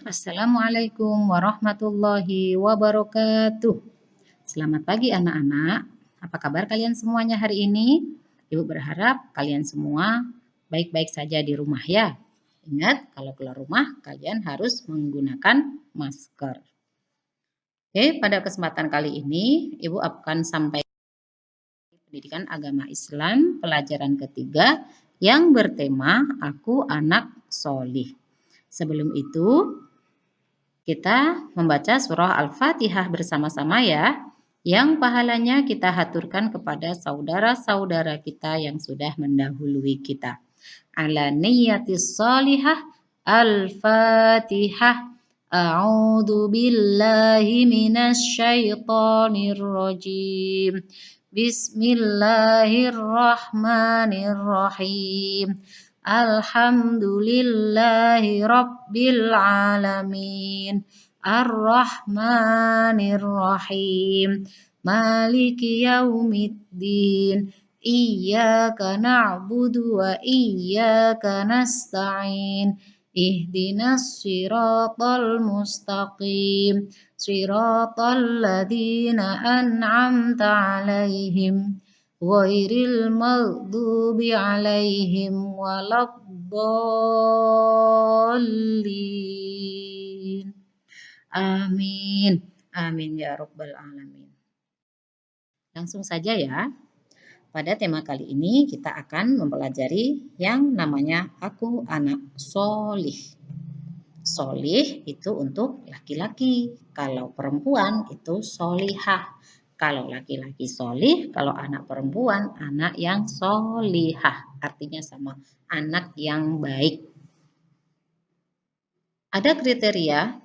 Assalamualaikum warahmatullahi wabarakatuh. Selamat pagi anak-anak. Apa kabar kalian semuanya hari ini? Ibu berharap kalian semua baik-baik saja di rumah ya. Ingat, kalau keluar rumah kalian harus menggunakan masker. Oke, pada kesempatan kali ini Ibu akan sampaikan pendidikan agama Islam pelajaran ketiga yang bertema Aku Anak Solih. Sebelum itu, kita membaca surah Al-Fatihah bersama-sama ya, yang pahalanya kita haturkan kepada saudara-saudara kita yang sudah mendahului kita. Ala niyatis salihah Al-Fatihah. A'udzu billahi minasy syaithanir rajim. Bismillahirrahmanirrahim. Alhamdulillahi rabbil alamin. Ar-Rahmanir-Rahim. Maliki yaumiddin. Iyyaka na'budu wa iyyaka nasta'in. Ihdinas siratal mustaqim. Siratal ladzina an'amta 'alaihim ghairil maghdubi 'alaihim waladdallin. Amin. Amin ya rabbal alamin. Langsung saja ya. Pada tema kali ini kita akan mempelajari yang namanya Aku Anak Solih. Solih itu untuk laki-laki. Kalau perempuan itu solihah. Kalau laki-laki solih, kalau anak perempuan anak yang solihah. Artinya sama, anak yang baik. Ada kriteria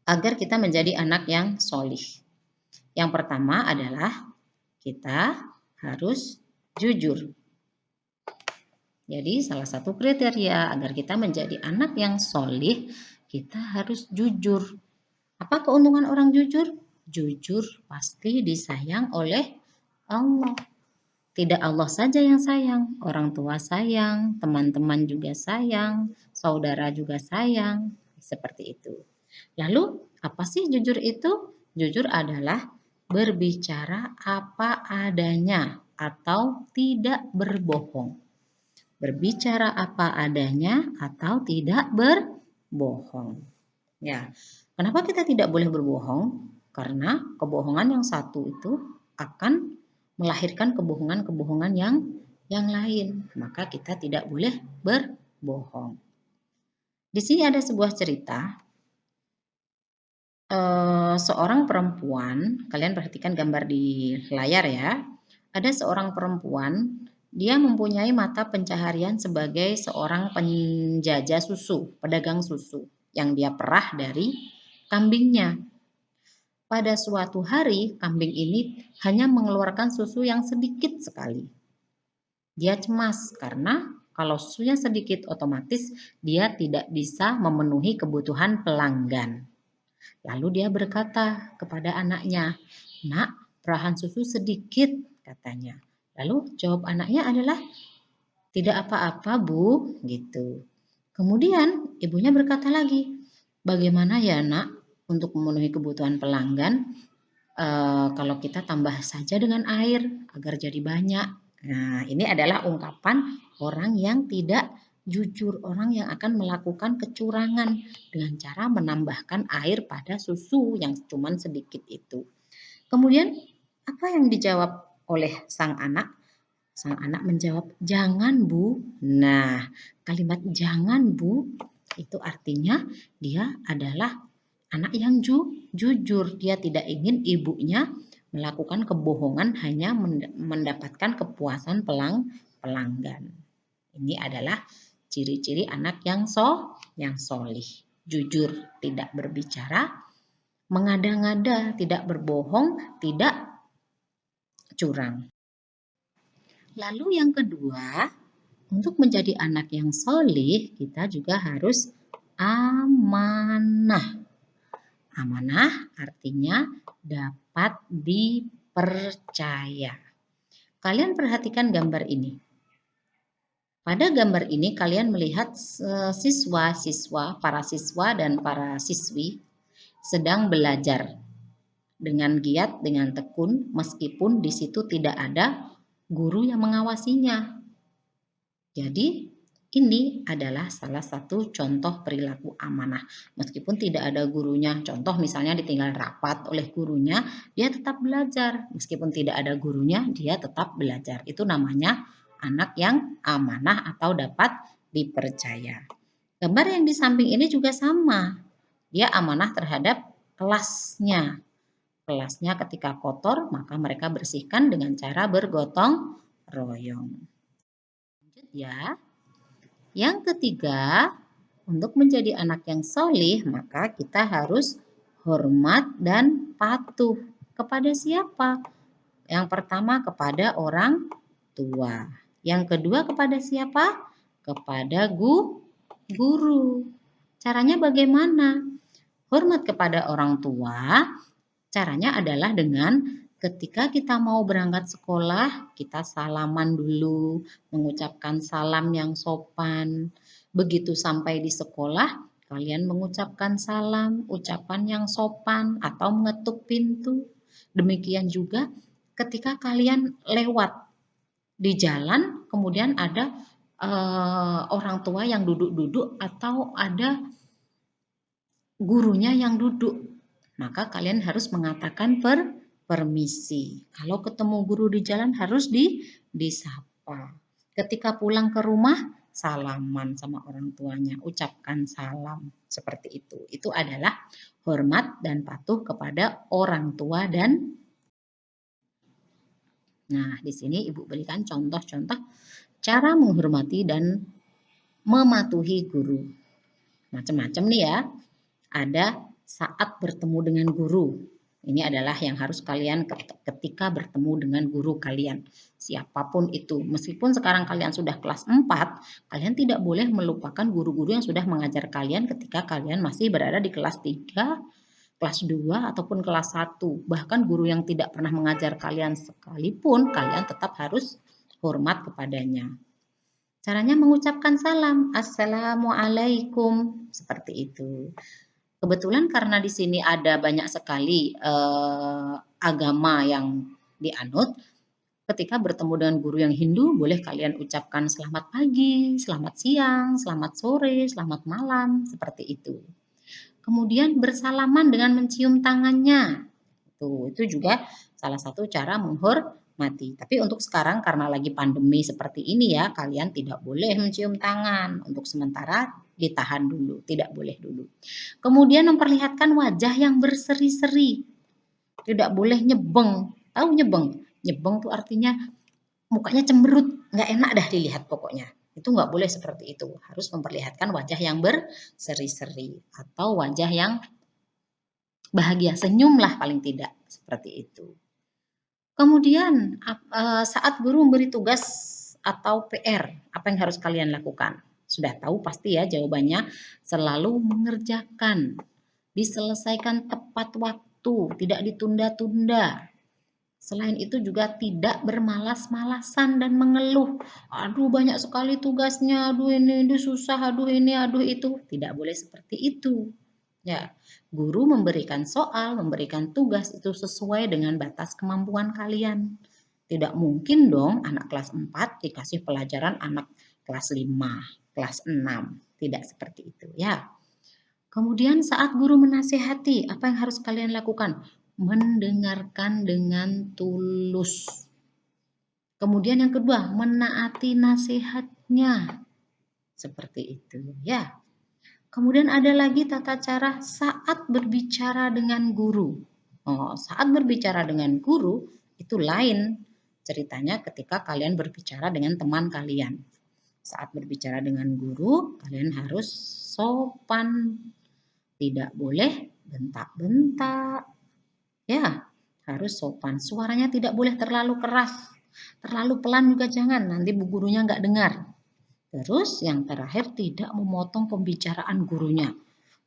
agar kita menjadi anak yang solih. Yang pertama adalah kita harus jujur. Jadi salah satu kriteria agar kita menjadi anak yang solih, kita harus jujur. Apa keuntungan orang jujur? Jujur pasti disayang oleh Allah. Tidak Allah saja yang sayang, orang tua sayang, teman-teman juga sayang, saudara juga sayang, seperti itu. Lalu apa sih jujur itu? Jujur adalah berbicara apa adanya atau tidak berbohong. Berbicara apa adanya atau tidak berbohong. Ya, kenapa kita tidak boleh berbohong? Karena kebohongan yang satu itu akan melahirkan kebohongan-kebohongan yang lain. Maka kita tidak boleh berbohong. Di sini ada sebuah cerita. Seorang perempuan, kalian perhatikan gambar di layar ya. Ada seorang perempuan, dia mempunyai mata pencaharian sebagai seorang penjajah susu, pedagang susu yang dia perah dari kambingnya. Pada suatu hari, kambing ini hanya mengeluarkan susu yang sedikit sekali. Dia cemas karena kalau susunya sedikit, otomatis dia tidak bisa memenuhi kebutuhan pelanggan. Lalu dia berkata kepada anaknya, "Nak, perahan susu sedikit," katanya. Lalu jawab anaknya adalah, "Tidak apa-apa, Bu," gitu. Kemudian ibunya berkata lagi, "Bagaimana ya, Nak, untuk memenuhi kebutuhan pelanggan, kalau kita tambah saja dengan air agar jadi banyak." Nah, ini adalah ungkapan orang yang tidak jujur, orang yang akan melakukan kecurangan dengan cara menambahkan air pada susu yang cuma sedikit itu. Kemudian apa yang dijawab oleh sang anak? Sang anak menjawab, "Jangan, Bu." Nah, kalimat "jangan, Bu" itu artinya dia adalah anak yang jujur. Dia tidak ingin ibunya melakukan kebohongan hanya mendapatkan kepuasan pelanggan. Ini adalah ciri-ciri anak yang solih. Jujur, tidak berbicara, mengada-ngada, tidak berbohong, tidak curang. Lalu yang kedua, untuk menjadi anak yang solih, kita juga harus amanah. Amanah artinya dapat dipercaya. Kalian perhatikan gambar ini. Pada gambar ini kalian melihat siswa-siswa, para siswa dan para siswi sedang belajar dengan giat, dengan tekun, meskipun di situ tidak ada guru yang mengawasinya. Jadi, ini adalah salah satu contoh perilaku amanah. Meskipun tidak ada gurunya, contoh misalnya ditinggal rapat oleh gurunya, dia tetap belajar. Meskipun tidak ada gurunya, dia tetap belajar. Itu namanya anak yang amanah atau dapat dipercaya. Gambar yang di samping ini juga sama. Dia amanah terhadap kelasnya. Kelasnya ketika kotor, maka mereka bersihkan dengan cara bergotong royong. Lanjut ya. Yang ketiga, untuk menjadi anak yang solih, maka kita harus hormat dan patuh. Kepada siapa? Yang pertama kepada orang tua. Yang kedua kepada siapa? Kepada guru. Caranya bagaimana? Hormat kepada orang tua, caranya adalah dengan ketika kita mau berangkat sekolah, kita salaman dulu, mengucapkan salam yang sopan. Begitu sampai di sekolah, kalian mengucapkan salam, ucapan yang sopan atau mengetuk pintu. Demikian juga ketika kalian lewat di jalan, kemudian ada orang tua yang duduk-duduk atau ada gurunya yang duduk, maka kalian harus mengatakan permisi. Kalau ketemu guru di jalan harus disapa. Ketika pulang ke rumah, salaman sama orang tuanya, ucapkan salam seperti itu. Itu adalah hormat dan patuh kepada orang tua dan nah, di sini Ibu berikan contoh-contoh cara menghormati dan mematuhi guru. Macam-macam nih ya. Ada saat bertemu dengan guru. Ini adalah yang harus kalian ketika bertemu dengan guru kalian. Siapapun itu. Meskipun sekarang kalian sudah kelas 4, kalian tidak boleh melupakan guru-guru yang sudah mengajar kalian ketika kalian masih berada di kelas 3, kelas 2, ataupun kelas 1. Bahkan guru yang tidak pernah mengajar kalian sekalipun, kalian tetap harus hormat kepadanya. Caranya mengucapkan salam, Assalamualaikum, seperti itu. Kebetulan karena di sini ada banyak sekali agama yang dianut, ketika bertemu dengan guru yang Hindu, boleh kalian ucapkan selamat pagi, selamat siang, selamat sore, selamat malam, seperti itu. Kemudian bersalaman dengan mencium tangannya. Itu juga salah satu cara menghormati. Tapi untuk sekarang karena lagi pandemi seperti ini ya, kalian tidak boleh mencium tangan. Untuk sementara ditahan dulu, tidak boleh dulu. Kemudian memperlihatkan wajah yang berseri-seri. Tidak boleh nyebeng. Tahu nyebeng? Nyebeng tuh artinya mukanya cemberut, nggak enak dah dilihat pokoknya. Itu nggak boleh seperti itu. Harus memperlihatkan wajah yang berseri-seri atau wajah yang bahagia, senyumlah paling tidak seperti itu. Kemudian saat guru memberi tugas atau PR, apa yang harus kalian lakukan? Sudah tahu pasti ya jawabannya, selalu mengerjakan, diselesaikan tepat waktu, tidak ditunda-tunda. Selain itu juga tidak bermalas-malasan dan mengeluh. Aduh banyak sekali tugasnya, aduh ini susah, aduh ini, aduh itu. Tidak boleh seperti itu. Ya, guru memberikan soal, memberikan tugas itu sesuai dengan batas kemampuan kalian. Tidak mungkin dong anak kelas 4 dikasih pelajaran anak kelas 5, kelas 6. Tidak seperti itu ya. Kemudian saat guru menasihati, apa yang harus kalian lakukan? Mendengarkan dengan tulus. Kemudian yang kedua, menaati nasihatnya. Seperti itu ya. Kemudian ada lagi tata cara saat berbicara dengan guru. Oh, saat berbicara dengan guru itu lain ceritanya ketika kalian berbicara dengan teman kalian. Saat berbicara dengan guru, kalian harus sopan. Tidak boleh bentak-bentak. Ya, harus sopan. Suaranya tidak boleh terlalu keras. Terlalu pelan juga jangan, nanti bu gurunya nggak dengar. Terus yang terakhir tidak memotong pembicaraan gurunya.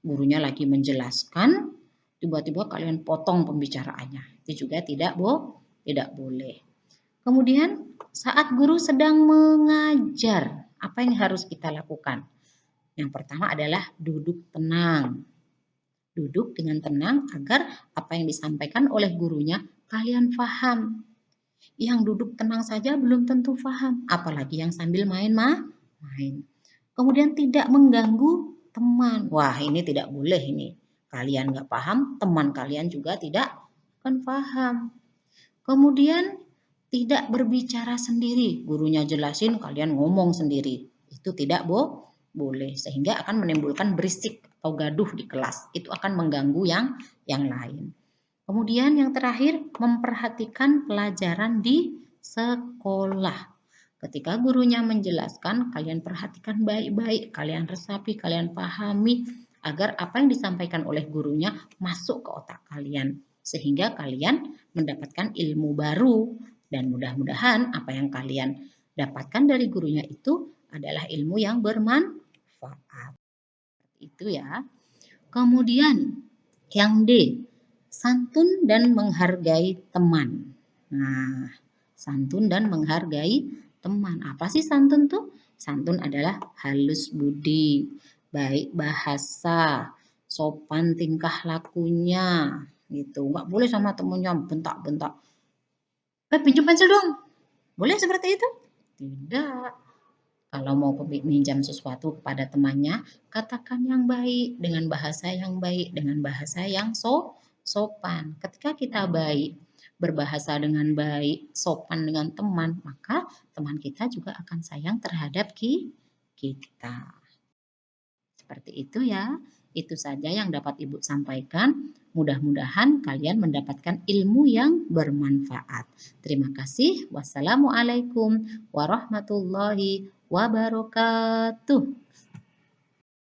Gurunya lagi menjelaskan, tiba-tiba kalian potong pembicaraannya. Itu juga tidak boleh. Kemudian saat guru sedang mengajar, Apa yang harus kita lakukan? Yang pertama adalah duduk tenang. Duduk dengan tenang agar apa yang disampaikan oleh gurunya kalian paham. Yang duduk tenang saja belum tentu paham, apalagi yang sambil main. Kemudian tidak mengganggu teman. Wah, ini tidak boleh ini. Kalian nggak paham, teman kalian juga tidak akan paham. Kemudian tidak berbicara sendiri. Gurunya jelasin, kalian ngomong sendiri. Itu tidak boleh. Sehingga akan menimbulkan berisik atau gaduh di kelas. Itu akan mengganggu yang lain. Kemudian yang terakhir, memperhatikan pelajaran di sekolah. Ketika gurunya menjelaskan, kalian perhatikan baik-baik, kalian resapi, kalian pahami, agar apa yang disampaikan oleh gurunya masuk ke otak kalian. Sehingga kalian mendapatkan ilmu baru. Dan mudah-mudahan apa yang kalian dapatkan dari gurunya itu adalah ilmu yang bermanfaat. Itu ya. Kemudian yang D, santun dan menghargai teman. Nah, santun dan menghargai teman. Apa sih santun tuh? Santun adalah halus budi, baik bahasa, sopan tingkah lakunya, gitu. Nggak boleh sama temennya bentak-bentak. Pinjam pensil dong. Boleh seperti itu? Tidak. Kalau mau pinjam sesuatu kepada temannya, katakan yang baik, dengan bahasa yang baik, dengan bahasa yang sopan. Ketika kita baik, berbahasa dengan baik, sopan dengan teman, maka teman kita juga akan sayang terhadap kita. Seperti itu ya. Itu saja yang dapat Ibu sampaikan. Mudah-mudahan kalian mendapatkan ilmu yang bermanfaat. Terima kasih. Wassalamualaikum warahmatullahi wabarakatuh.